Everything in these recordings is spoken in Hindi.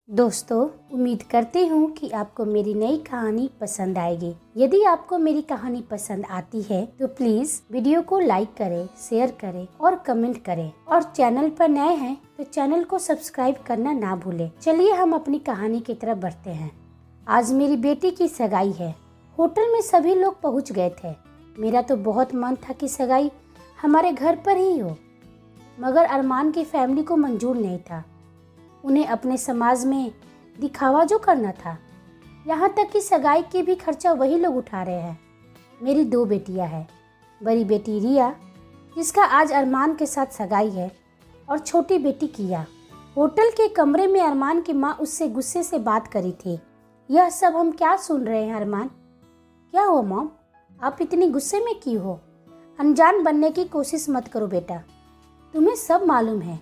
दोस्तों, उम्मीद करती हूँ कि आपको मेरी नई कहानी पसंद आएगी। यदि आपको मेरी कहानी पसंद आती है तो प्लीज वीडियो को लाइक करें, शेयर करें और कमेंट करें। और चैनल पर नए हैं तो चैनल को सब्सक्राइब करना ना भूलें। चलिए हम अपनी कहानी की तरफ बढ़ते हैं। आज मेरी बेटी की सगाई है। होटल में सभी लोग पहुँच गए थे। मेरा तो बहुत मन था कि सगाई हमारे घर पर ही हो, मगर अरमान की फैमिली को मंजूर नहीं था। उन्हें अपने समाज में दिखावा जो करना था। यहाँ तक कि सगाई के भी खर्चा वही लोग उठा रहे हैं। मेरी 2 बेटियाँ हैं। बड़ी बेटी रिया, जिसका आज अरमान के साथ सगाई है, और छोटी बेटी किया। होटल के कमरे में अरमान की माँ उससे गुस्से से बात करी थी। यह सब हम क्या सुन रहे हैं अरमान? क्या हुआ मॉम, आप इतनी गुस्से में क्यों हो? अनजान बनने की कोशिश मत करो बेटा। तुम्हें सब मालूम है।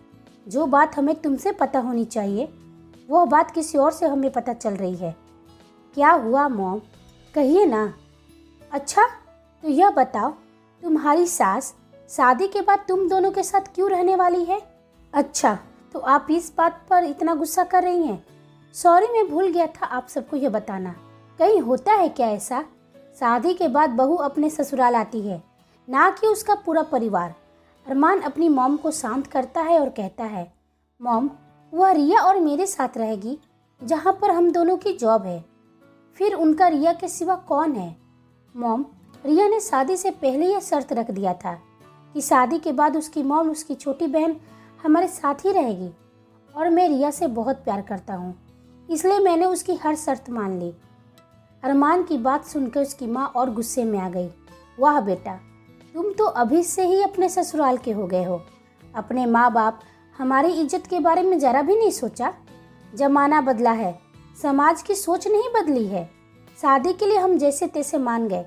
जो बात हमें तुमसे पता होनी चाहिए वो बात किसी और से हमें पता चल रही है। क्या हुआ मॉम, कहिए ना। अच्छा, तो यह बताओ, तुम्हारी सास शादी के बाद तुम दोनों के साथ क्यों रहने वाली है? अच्छा, तो आप इस बात पर इतना गुस्सा कर रही हैं? सॉरी, मैं भूल गया था आप सबको यह बताना। कहीं होता है क्या ऐसा? शादी के बाद बहू अपने ससुराल आती है, ना कि उसका पूरा परिवार। अरमान अपनी मॉम को शांत करता है और कहता है, मॉम, वह रिया और मेरे साथ रहेगी जहाँ पर हम दोनों की जॉब है। फिर उनका रिया के सिवा कौन है? मॉम, रिया ने शादी से पहले यह शर्त रख दिया था कि शादी के बाद उसकी मॉम, उसकी छोटी बहन हमारे साथ ही रहेगी। और मैं रिया से बहुत प्यार करता हूँ, इसलिए मैंने उसकी हर शर्त मान ली। अरमान की बात सुनकर उसकी माँ और गुस्से में आ गई। वाह बेटा, तुम तो अभी से ही अपने ससुराल के हो गए हो। अपने माँ बाप, हमारी इज्जत के बारे में जरा भी नहीं सोचा। जमाना बदला है, समाज की सोच नहीं बदली है। शादी के लिए हम जैसे तैसे मान गए,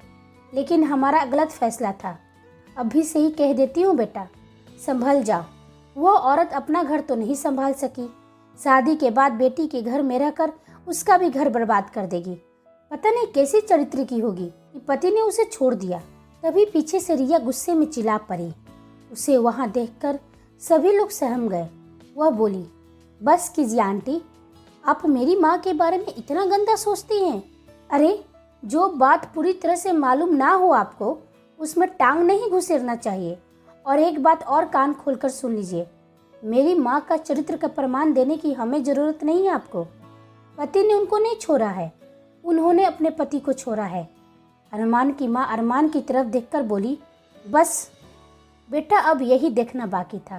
लेकिन हमारा गलत फैसला था। अभी से ही कह देती हूँ बेटा, संभल जाओ। वो औरत अपना घर तो नहीं संभाल सकी, शादी के बाद बेटी के घर में रहकर उसका भी घर बर्बाद कर देगी। पता नहीं कैसी चरित्र की होगी कि पति ने उसे छोड़ दिया। तभी पीछे से रिया गुस्से में चिल्ला पड़ी। उसे वहां देखकर सभी लोग सहम गए। वह बोली, बस कीजिए आंटी, आप मेरी माँ के बारे में इतना गंदा सोचती हैं। अरे, जो बात पूरी तरह से मालूम ना हो आपको, उसमें टांग नहीं घुसेरना चाहिए। और एक बात और कान खोलकर सुन लीजिए, मेरी माँ का चरित्र का प्रमाण देने की हमें जरूरत नहीं है। आपको पति ने उनको नहीं छोड़ा है, उन्होंने अपने पति को छोड़ा है। अरमान की माँ अरमान की तरफ देखकर बोली, बस बेटा, अब यही देखना बाकी था।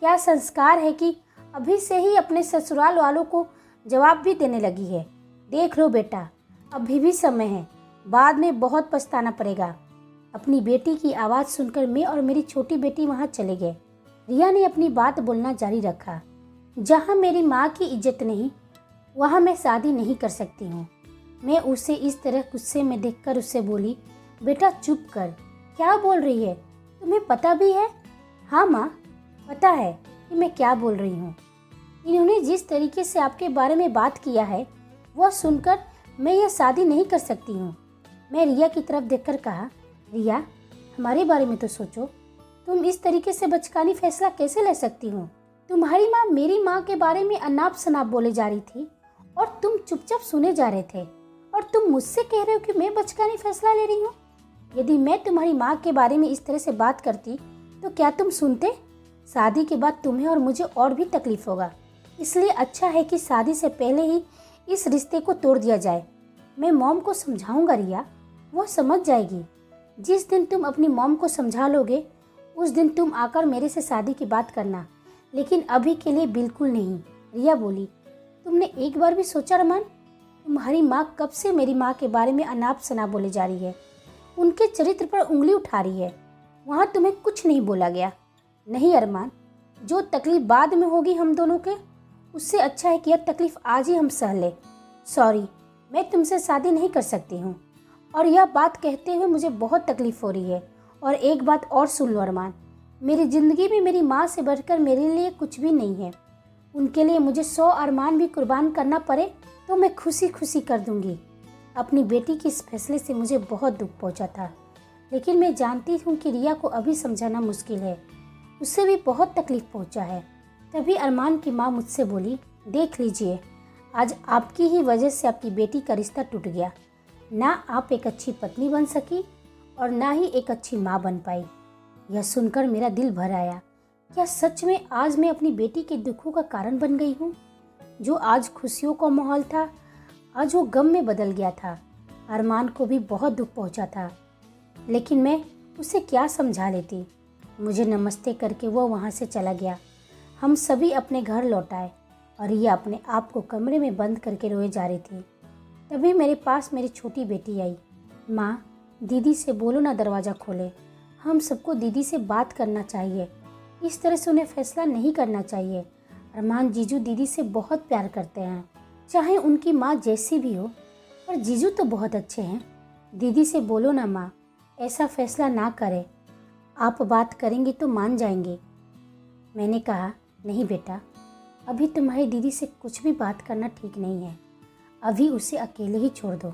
क्या संस्कार है कि अभी से ही अपने ससुराल वालों को जवाब भी देने लगी है। देख लो बेटा, अभी भी समय है, बाद में बहुत पछताना पड़ेगा। अपनी बेटी की आवाज़ सुनकर मैं और मेरी छोटी बेटी वहाँ चले गए। रिया ने अपनी बात बोलना जारी रखा, जहाँ मेरी माँ की इज्जत नहीं, वहाँ मैं शादी नहीं कर सकती हूँ। मैं उसे इस तरह गुस्से में देखकर उससे बोली, बेटा चुप कर, क्या बोल रही है? तुम्हें पता भी है? हाँ माँ, पता है कि मैं क्या बोल रही हूँ। इन्होंने जिस तरीके से आपके बारे में बात किया है, वह सुनकर मैं यह शादी नहीं कर सकती हूँ। मैं रिया की तरफ देखकर कहा, रिया, हमारे बारे में तो सोचो। तुम इस तरीके से बचकानी फैसला कैसे ले सकती हो? तुम्हारी माँ मेरी माँ के बारे में अनाप शनाप बोले जा रही थी और तुम चुपचाप सुने जा रहे थे, और तुम मुझसे कह रहे हो कि मैं बचकानी फैसला ले रही हूँ। यदि मैं तुम्हारी माँ के बारे में इस तरह से बात करती तो क्या तुम सुनते? शादी के बाद तुम्हें और मुझे और भी तकलीफ होगा। इसलिए अच्छा है कि शादी से पहले ही इस रिश्ते को तोड़ दिया जाए। मैं मॉम को समझाऊंगा रिया, वो समझ जाएगी। जिस दिन तुम अपनी मॉम को समझा लोगे, उस दिन तुम आकर मेरे से शादी की बात करना, लेकिन अभी के लिए बिल्कुल नहीं। रिया बोली, तुमने एक बार भी सोचा रमान, तुम्हारी माँ कब से मेरी माँ के बारे में अनाप शनाप बोले जा रही है, उनके चरित्र पर उंगली उठा रही है। वहाँ तुम्हें कुछ नहीं बोला गया। नहीं अरमान, जो तकलीफ बाद में होगी हम दोनों के, उससे अच्छा है कि यह तकलीफ आज ही हम सह ले। सॉरी, मैं तुमसे शादी नहीं कर सकती हूँ, और यह बात कहते हुए मुझे बहुत तकलीफ हो रही है। और एक बात और सुन लो अरमान, मेरी ज़िंदगी में मेरी माँ से बढ़कर मेरे लिए कुछ भी नहीं है। उनके लिए मुझे 100 अरमान भी कुर्बान करना पड़े तो मैं खुशी खुशी कर दूंगी। अपनी बेटी के इस फैसले से मुझे बहुत दुख पहुंचा था, लेकिन मैं जानती हूँ कि रिया को अभी समझाना मुश्किल है, उससे भी बहुत तकलीफ पहुंचा है। तभी अरमान की माँ मुझसे बोली, देख लीजिए, आज आपकी ही वजह से आपकी बेटी का रिश्ता टूट गया। ना आप एक अच्छी पत्नी बन सकी और ना ही एक अच्छी माँ बन पाई। यह सुनकर मेरा दिल भर आया। क्या सच में आज मैं अपनी बेटी के दुखों का कारण बन गई हूँ? जो आज खुशियों का माहौल था, आज वो गम में बदल गया था। अरमान को भी बहुत दुख पहुँचा था, लेकिन मैं उसे क्या समझा लेती। मुझे नमस्ते करके वो वहाँ से चला गया। हम सभी अपने घर लौट आए और ये अपने आप को कमरे में बंद करके रोए जा रही थी। तभी मेरे पास मेरी छोटी बेटी आई। माँ, दीदी से बोलो ना दरवाज़ा खोले। हम सबको दीदी से बात करना चाहिए। इस तरह से उन्हें फैसला नहीं करना चाहिए। अरमान जीजू दीदी से बहुत प्यार करते हैं, चाहे उनकी माँ जैसी भी हो, पर जीजू तो बहुत अच्छे हैं। दीदी से बोलो ना माँ, ऐसा फैसला ना करें। आप बात करेंगे तो मान जाएंगे। मैंने कहा, नहीं बेटा, अभी तुम्हारी दीदी से कुछ भी बात करना ठीक नहीं है। अभी उसे अकेले ही छोड़ दो।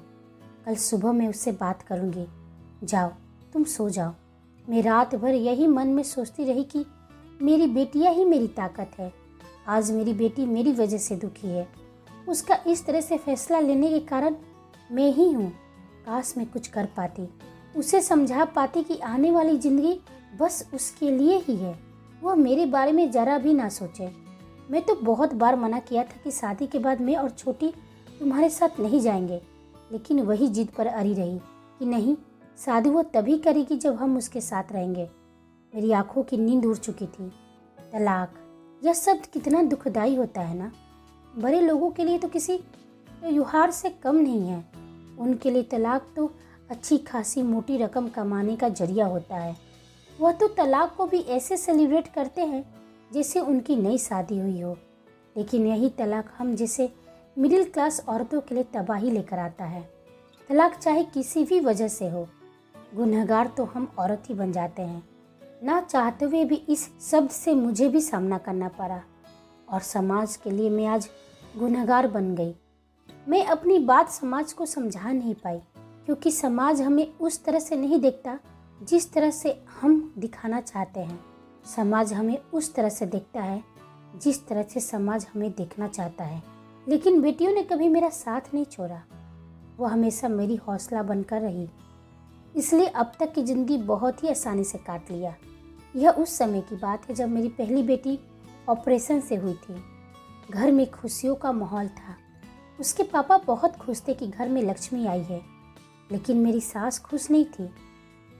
कल सुबह मैं उससे बात करूँगी। जाओ, तुम सो जाओ। मैं रात भर यही मन में सोचती रही कि मेरी बेटियाँ ही मेरी ताकत है। आज मेरी बेटी मेरी वजह से दुखी है। उसका इस तरह से फैसला लेने के कारण मैं ही हूँ। काश मैं कुछ कर पाती, उसे समझा पाती कि आने वाली ज़िंदगी बस उसके लिए ही है। वह मेरे बारे में ज़रा भी ना सोचे। मैं तो बहुत बार मना किया था कि शादी के बाद मैं और छोटी तुम्हारे साथ नहीं जाएंगे, लेकिन वही जिद पर अड़ी रही कि नहीं, शादी वो तभी करेगी जब हम उसके साथ रहेंगे। मेरी आंखों की नींद उड़ चुकी थी। तलाक, यह शब्द कितना दुखदाई होता है ना। बड़े लोगों के लिए तो किसी त्योहार से कम नहीं है। उनके लिए तलाक तो अच्छी खासी मोटी रकम कमाने का जरिया होता है। वह तो तलाक को भी ऐसे सेलिब्रेट करते हैं जैसे उनकी नई शादी हुई हो। लेकिन यही तलाक हम जैसे मिडिल क्लास औरतों के लिए तबाही लेकर आता है। तलाक चाहे किसी भी वजह से हो, गुनहगार तो हम औरत ही बन जाते हैं। ना चाहते हुए भी इस शब्द से मुझे भी सामना करना पड़ा और समाज के लिए मैं आज गुनहगार बन गई। मैं अपनी बात समाज को समझा नहीं पाई, क्योंकि समाज हमें उस तरह से नहीं देखता जिस तरह से हम दिखाना चाहते हैं। समाज हमें उस तरह से देखता है जिस तरह से समाज हमें देखना चाहता है। लेकिन बेटियों ने कभी मेरा साथ नहीं छोड़ा। वो हमेशा मेरी हौसला बनकर रही। इसलिए अब तक की ज़िंदगी बहुत ही आसानी से काट लिया। यह उस समय की बात है जब मेरी पहली बेटी ऑपरेशन से हुई थी। घर में खुशियों का माहौल था। उसके पापा बहुत खुश थे कि घर में लक्ष्मी आई है, लेकिन मेरी सास खुश नहीं थी,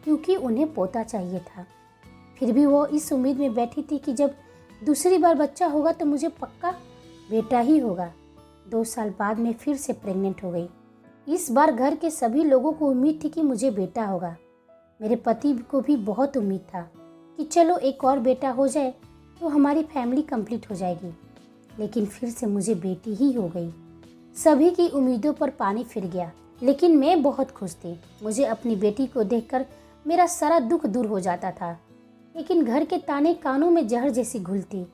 क्योंकि उन्हें पोता चाहिए था। फिर भी वो इस उम्मीद में बैठी थी कि जब दूसरी बार बच्चा होगा तो मुझे पक्का बेटा ही होगा। 2 साल बाद मैं फिर से प्रेग्नेंट हो गई। इस बार घर के सभी लोगों को उम्मीद थी कि मुझे बेटा होगा। मेरे पति को भी बहुत उम्मीद था कि चलो एक और बेटा हो जाए तो हमारी फैमिली कंप्लीट हो जाएगी। लेकिन फिर से मुझे बेटी ही हो गई। सभी की उम्मीदों पर पानी फिर गया, लेकिन मैं बहुत खुश थी। मुझे अपनी बेटी को देखकर मेरा सारा दुख दूर हो जाता था। लेकिन घर के ताने कानों में जहर जैसी घुलती।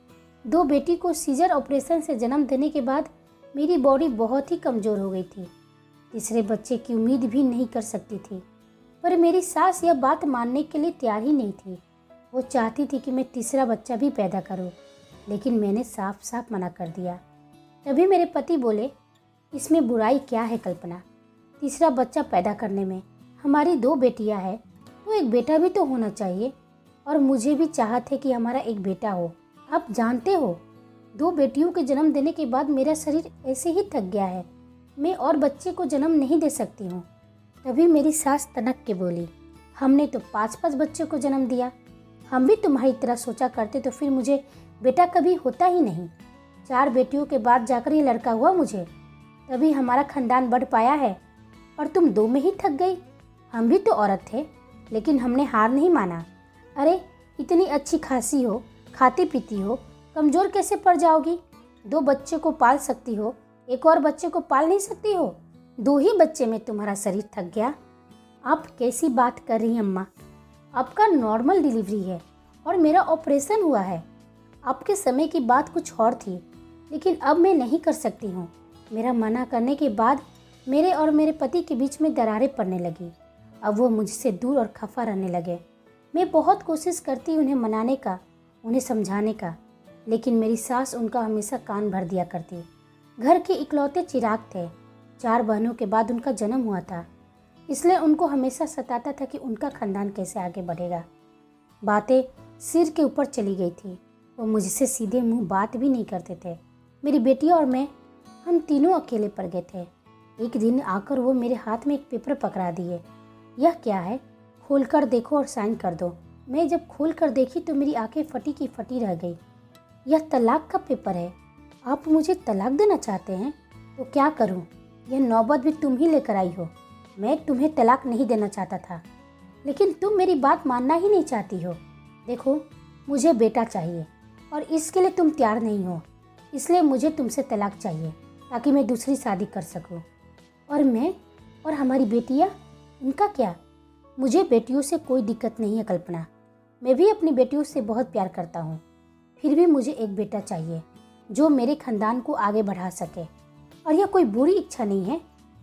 2 बेटी को सीजर ऑपरेशन से जन्म देने के बाद मेरी बॉडी बहुत ही कमज़ोर हो गई थी। तीसरे बच्चे की उम्मीद भी नहीं कर सकती थी, पर मेरी सास यह बात मानने के लिए तैयार ही नहीं थी। वो चाहती थी कि मैं तीसरा बच्चा भी पैदा करूं, लेकिन मैंने साफ साफ मना कर दिया। तभी मेरे पति बोले, इसमें बुराई क्या है कल्पना? तीसरा बच्चा पैदा करने में? हमारी 2 बेटियां हैं तो एक बेटा भी तो होना चाहिए। और मुझे भी चाहत है कि हमारा एक बेटा हो। आप जानते हो, 2 बेटियों के जन्म देने के बाद मेरा शरीर ऐसे ही थक गया है। मैं और बच्चे को जन्म नहीं दे सकती हूँ। तभी मेरी सास तनक के बोली, हमने तो 5-5 बच्चे को जन्म दिया। हम भी तुम्हारी तरह सोचा करते तो फिर मुझे बेटा कभी होता ही नहीं। 4 बेटियों के बाद जाकर ये लड़का हुआ मुझे, तभी हमारा खानदान बढ़ पाया है। और तुम 2 में ही थक गई। हम भी तो औरत थे, लेकिन हमने हार नहीं माना। अरे इतनी अच्छी खासी हो, खाती पीती हो, कमज़ोर कैसे पड़ जाओगी? 2 बच्चे को पाल सकती हो, एक और बच्चे को पाल नहीं सकती हो? 2 ही बच्चे में तुम्हारा शरीर थक गया? आप कैसी बात कर रही हैं अम्मा? आपका नॉर्मल डिलीवरी है और मेरा ऑपरेशन हुआ है। आपके समय की बात कुछ और थी, लेकिन अब मैं नहीं कर सकती हूँ। मेरा मना करने के बाद मेरे और मेरे पति के बीच में दरारें पड़ने लगी। अब वो मुझसे दूर और खफा रहने लगे। मैं बहुत कोशिश करती उन्हें मनाने का, उन्हें समझाने का, लेकिन मेरी सास उनका हमेशा कान भर दिया करती। घर के इकलौते चिराग थे। 4 बहनों के बाद उनका जन्म हुआ था, इसलिए उनको हमेशा सताता था कि उनका खानदान कैसे आगे बढ़ेगा। बातें सिर के ऊपर चली गई थी। वो मुझसे सीधे मुंह बात भी नहीं करते थे। मेरी बेटी और मैं, हम तीनों अकेले पड़ गए थे। एक दिन आकर वो मेरे हाथ में एक पेपर पकड़ा दिए। यह क्या है? खोल कर देखो और साइन कर दो। मैं जब खोल कर देखी तो मेरी आंखें फटी की फटी रह गई। यह तलाक का पेपर है। आप मुझे तलाक देना चाहते हैं? तो क्या करूं? यह नौबत भी तुम ही लेकर आई हो। मैं तुम्हें तलाक नहीं देना चाहता था, लेकिन तुम मेरी बात मानना ही नहीं चाहती हो। देखो, मुझे बेटा चाहिए और इसके लिए तुम तैयार नहीं हो, इसलिए मुझे तुमसे तलाक चाहिए ताकि मैं दूसरी शादी कर सकूं। और मैं और हमारी बेटियां, इनका क्या? मुझे बेटियों से कोई दिक्कत नहीं है कल्पना। मैं भी अपनी बेटियों से बहुत प्यार करता हूँ। फिर भी मुझे एक बेटा चाहिए जो मेरे खानदान को आगे बढ़ा सके। और यह कोई बुरी इच्छा नहीं है।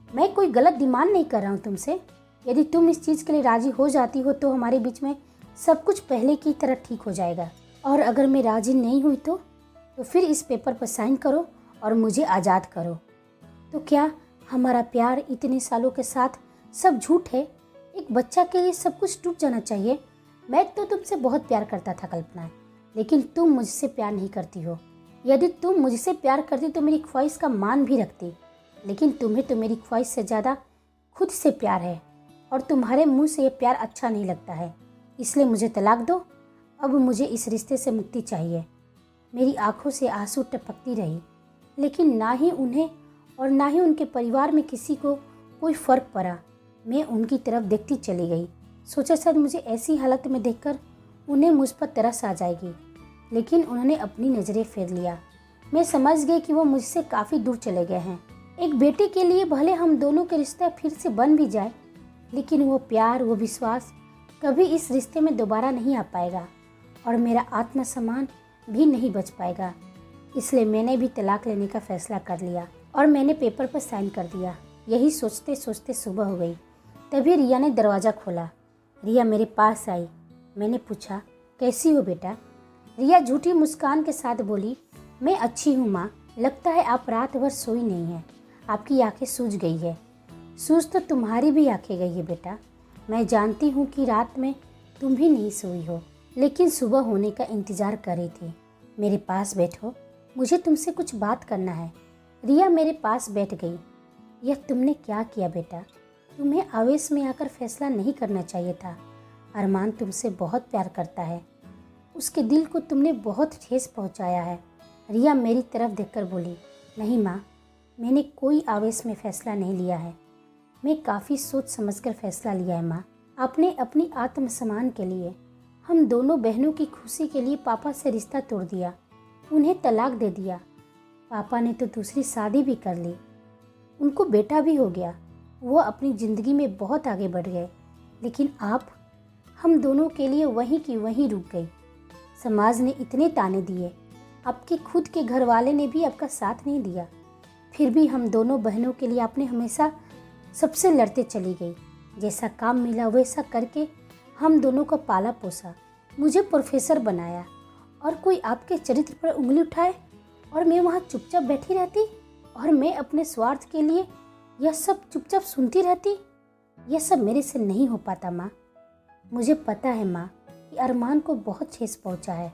मैं कोई गलत डिमांड नहीं कर रहा हूँ तुमसे। यदि तुम इस चीज़ के लिए राजी हो जाती हो तो हमारे बीच में सब कुछ पहले की तरह ठीक हो जाएगा। और अगर मैं राजी नहीं हुई तो फिर इस पेपर पर साइन करो और मुझे आज़ाद करो। तो क्या हमारा प्यार इतने सालों के साथ सब झूठ है? एक बच्चा के लिए सब कुछ टूट जाना चाहिए? मैं तो तुमसे बहुत प्यार करता था कल्पना, लेकिन तुम मुझसे प्यार नहीं करती हो। यदि तुम मुझसे प्यार करती तो मेरी ख्वाहिश का मान भी रखती, लेकिन तुम्हें तो मेरी ख्वाहिश से ज़्यादा खुद से प्यार है और तुम्हारे मुंह से ये प्यार अच्छा नहीं लगता है। इसलिए मुझे तलाक दो। अब मुझे इस रिश्ते से मुक्ति चाहिए। मेरी आंखों से आंसू टपकती रही, लेकिन ना ही उन्हें और ना ही उनके परिवार में किसी को कोई फ़र्क पड़ा। मैं उनकी तरफ देखती चली गई। सोचा शायद मुझे ऐसी हालत में देखकर उन्हें मुझ पर तरस आ जाएगी, लेकिन उन्होंने अपनी नज़रें फेर लिया। मैं समझ गई कि वो मुझसे काफ़ी दूर चले गए हैं। एक बेटे के लिए भले हम दोनों के रिश्ता फिर से बन भी जाए, लेकिन वो प्यार, वो विश्वास कभी इस रिश्ते में दोबारा नहीं आ पाएगा और मेरा आत्मसम्मान भी नहीं बच पाएगा। इसलिए मैंने भी तलाक लेने का फैसला कर लिया और मैंने पेपर पर साइन कर दिया। यही सोचते सोचते सुबह हो गई। तभी रिया ने दरवाज़ा खोला। रिया मेरे पास आई। मैंने पूछा, कैसी हो बेटा? रिया झूठी मुस्कान के साथ बोली, मैं अच्छी हूँ माँ। लगता है आप रात भर सोई नहीं हैं। आपकी आंखें सूज गई है। सूज तो तुम्हारी भी आंखें गई है बेटा। मैं जानती हूँ कि रात में तुम भी नहीं सोई हो, लेकिन सुबह होने का इंतज़ार कर रही थी। मेरे पास बैठो, मुझे तुमसे कुछ बात करना है। रिया मेरे पास बैठ गई। यह तुमने क्या किया बेटा? तुम्हें आवेश में आकर फैसला नहीं करना चाहिए था। अरमान तुमसे बहुत प्यार करता है। उसके दिल को तुमने बहुत ठेस पहुंचाया है। रिया मेरी तरफ देखकर बोली, नहीं माँ, मैंने कोई आवेश में फ़ैसला नहीं लिया है। मैं काफ़ी सोच समझकर फ़ैसला लिया है माँ। आपने अपनी आत्मसम्मान के लिए, हम दोनों बहनों की खुशी के लिए पापा से रिश्ता तोड़ दिया, उन्हें तलाक दे दिया। पापा ने तो दूसरी शादी भी कर ली, उनको बेटा भी हो गया। वो अपनी ज़िंदगी में बहुत आगे बढ़ गए, लेकिन आप, हम दोनों के लिए वहीं की वहीं रुक गई। समाज ने इतने ताने दिए, आपके खुद के घर वाले ने भी आपका साथ नहीं दिया। फिर भी हम दोनों बहनों के लिए आपने हमेशा सबसे लड़ते चली गई। जैसा काम मिला वैसा करके हम दोनों को पाला पोसा, मुझे प्रोफेसर बनाया, और कोई आपके चरित्र पर उंगली उठाए और मैं वहाँ चुपचाप बैठी रहती और मैं अपने स्वार्थ के लिए यह सब चुपचाप सुनती रहती। यह सब मेरे से नहीं हो पाता माँ। मुझे पता है माँ कि अरमान को बहुत ठेस पहुँचा है,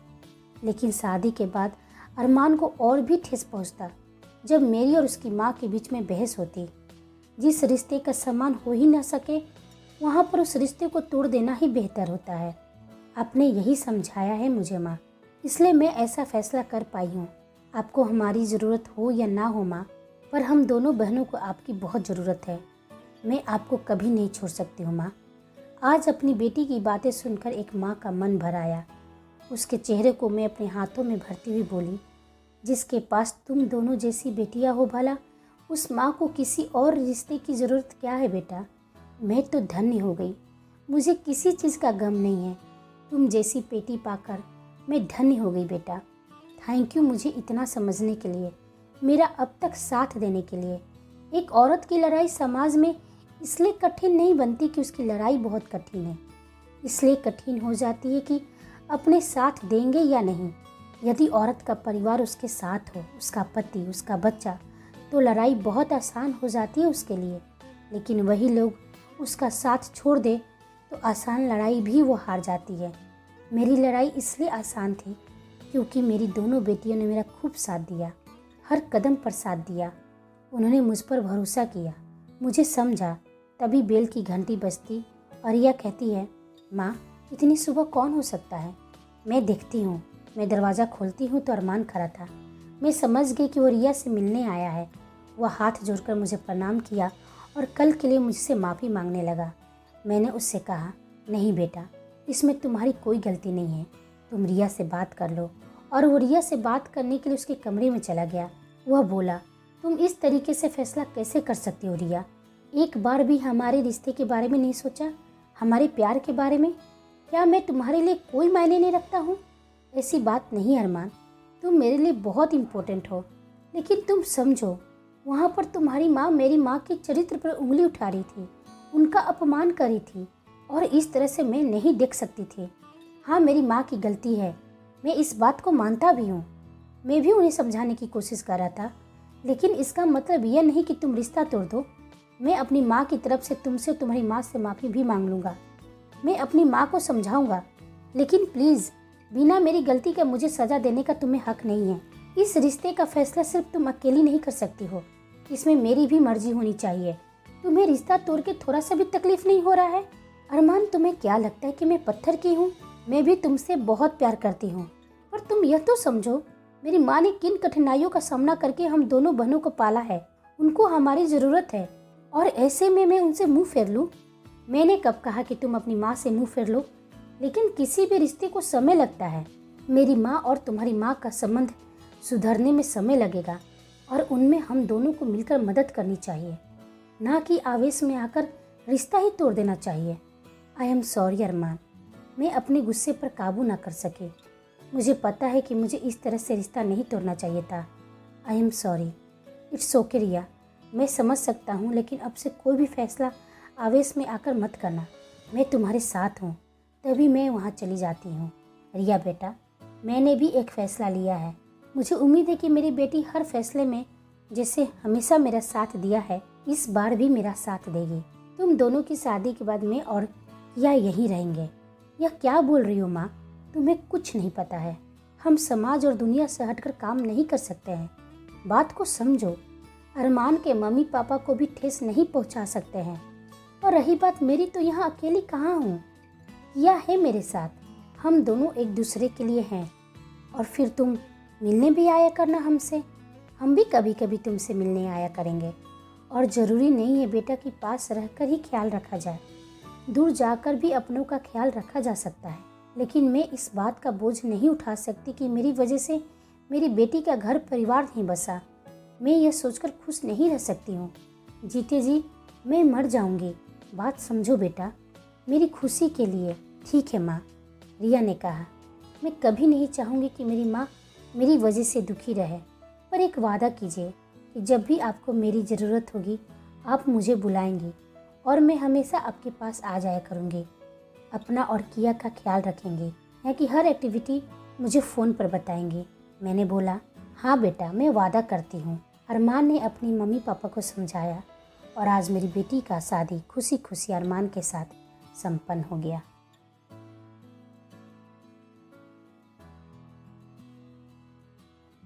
लेकिन शादी के बाद अरमान को और भी ठेस पहुँचता जब मेरी और उसकी माँ के बीच में बहस होती। जिस रिश्ते का सम्मान हो ही ना सके, वहाँ पर उस रिश्ते को तोड़ देना ही बेहतर होता है। आपने यही समझाया है मुझे माँ, इसलिए मैं ऐसा फैसला कर पाई हूँ। आपको हमारी ज़रूरत हो या ना हो माँ, पर हम दोनों बहनों को आपकी बहुत ज़रूरत है। मैं आपको कभी नहीं छोड़ सकती हूँ माँ। आज अपनी बेटी की बातें सुनकर एक माँ का मन भर आया। उसके चेहरे को मैं अपने हाथों में भरती हुई बोली, जिसके पास तुम दोनों जैसी बेटियाँ हो भला, उस माँ को किसी और रिश्ते की ज़रूरत क्या है बेटा? मैं तो धन्य हो गई, मुझे किसी चीज़ का गम नहीं है। तुम जैसी बेटी पाकर मैं धन्य हो गई बेटा। थैंक यू मुझे इतना समझने के लिए, मेरा अब तक साथ देने के लिए। एक औरत की लड़ाई समाज में इसलिए कठिन नहीं बनती कि उसकी लड़ाई बहुत कठिन है, इसलिए कठिन हो जाती है कि अपने साथ देंगे या नहीं। यदि औरत का परिवार उसके साथ हो, उसका पति, उसका बच्चा, तो लड़ाई बहुत आसान हो जाती है उसके लिए, लेकिन वही लोग उसका साथ छोड़ दे तो आसान लड़ाई भी वो हार जाती है। मेरी लड़ाई इसलिए आसान थी क्योंकि मेरी दोनों बेटियों ने मेरा खूब साथ दिया, हर कदम पर साथ दिया। उन्होंने मुझ पर भरोसा किया, मुझे समझा। तभी बेल की घंटी बजती और रिया कहती है, माँ इतनी सुबह कौन हो सकता है? मैं देखती हूँ। मैं दरवाज़ा खोलती हूँ तो अरमान खड़ा था। मैं समझ गई कि वो रिया से मिलने आया है। वह हाथ जोड़कर मुझे प्रणाम किया और कल के लिए मुझसे माफ़ी मांगने लगा। मैंने उससे कहा, नहीं बेटा, इसमें तुम्हारी कोई गलती नहीं है, तुम रिया से बात कर लो। और वो रिया से बात करने के लिए उसके कमरे में चला गया। वह बोला, तुम इस तरीके से फैसला कैसे कर सकती हो रिया? एक बार भी हमारे रिश्ते के बारे में नहीं सोचा, हमारे प्यार के बारे में? क्या मैं तुम्हारे लिए कोई मायने नहीं रखता हूँ? ऐसी बात नहीं अरमान, तुम मेरे लिए बहुत इम्पोर्टेंट हो। लेकिन तुम समझो, वहाँ पर तुम्हारी माँ मेरी माँ के चरित्र पर उंगली उठा रही थी, उनका अपमान करी थी, और इस तरह से मैं नहीं देख सकती थी। हाँ, मेरी माँ की गलती है, मैं इस बात को मानता भी हूँ। मैं भी उन्हें समझाने की कोशिश कर रहा था, लेकिन इसका मतलब यह नहीं कि तुम रिश्ता तोड़ दो। मैं अपनी माँ की तरफ से तुमसे तुम्हारी माँ से माफ़ी भी मांग लूँगा। मैं अपनी माँ को समझाऊँगा, लेकिन प्लीज़ बिना मेरी गलती के मुझे सज़ा देने का तुम्हें हक नहीं है। इस रिश्ते का फैसला सिर्फ तुम अकेली नहीं कर सकती हो, इसमें मेरी भी मर्जी होनी चाहिए। तुम्हें रिश्ता तोड़ के थोड़ा सा भी तकलीफ नहीं हो रहा है? अरमान, तुम्हें क्या लगता है कि मैं पत्थर की हूँ? मैं भी तुमसे बहुत प्यार करती हूँ, पर तुम यह तो समझो, मेरी माँ ने किन कठिनाइयों का सामना करके हम दोनों बहनों को पाला है। उनको हमारी ज़रूरत है, और ऐसे में मैं उनसे मुंह फेर लूँ? मैंने कब कहा कि तुम अपनी माँ से मुंह फेर लो? लेकिन किसी भी रिश्ते को समय लगता है। मेरी माँ और तुम्हारी माँ का संबंध सुधरने में समय लगेगा, और उनमें हम दोनों को मिलकर मदद करनी चाहिए, ना कि आवेश में आकर रिश्ता ही तोड़ देना चाहिए। आई एम सॉरी अरमान, मैं अपने गुस्से पर काबू ना कर सके। मुझे पता है कि मुझे इस तरह से रिश्ता नहीं तोड़ना चाहिए था। I am sorry. It's okay Riya, मैं समझ सकता हूँ, लेकिन अब से कोई भी फैसला आवेश में आकर मत करना। मैं तुम्हारे साथ हूँ, तभी मैं वहाँ चली जाती हूँ। रिया बेटा, मैंने भी एक फ़ैसला लिया है। मुझे उम्मीद है कि मेरी बेटी हर फैसले में जैसे हमेशा मेरा साथ दिया है, इस बार भी मेरा साथ देगी। तुम दोनों की शादी के बाद मैं और रिया यहीं रहेंगे। यह क्या बोल रही हो माँ? तुम्हें कुछ नहीं पता है। हम समाज और दुनिया से हटकर काम नहीं कर सकते हैं। बात को समझो। अरमान के मम्मी पापा को भी ठेस नहीं पहुँचा सकते हैं। और रही बात मेरी, तो यहाँ अकेली कहाँ हूँ, रिया है मेरे साथ। हम दोनों एक दूसरे के लिए हैं। और फिर तुम मिलने भी आया करना हमसे, हम भी कभी कभी तुमसे मिलने आया करेंगे। और ज़रूरी नहीं है बेटा कि पास रहकर ही ख्याल रखा जाए, दूर जाकर भी अपनों का ख्याल रखा जा सकता है। लेकिन मैं इस बात का बोझ नहीं उठा सकती कि मेरी वजह से मेरी बेटी का घर परिवार नहीं बसा। मैं यह सोचकर खुश नहीं रह सकती हूँ। जीते जी मैं मर जाऊँगी। बात समझो बेटा, मेरी खुशी के लिए। ठीक है माँ, रिया ने कहा। मैं कभी नहीं चाहूँगी कि मेरी माँ मेरी वजह से दुखी रहे, पर एक वादा कीजिए कि जब भी आपको मेरी ज़रूरत होगी आप मुझे बुलाएंगी, और मैं हमेशा आपके पास आ जाया करूँगी। अपना और किया का ख्याल रखेंगे, यहाँ की हर एक्टिविटी मुझे फ़ोन पर बताएंगे। मैंने बोला, हाँ बेटा, मैं वादा करती हूँ। अरमान ने अपनी मम्मी पापा को समझाया, और आज मेरी बेटी का शादी खुशी खुशी अरमान के साथ संपन्न हो गया।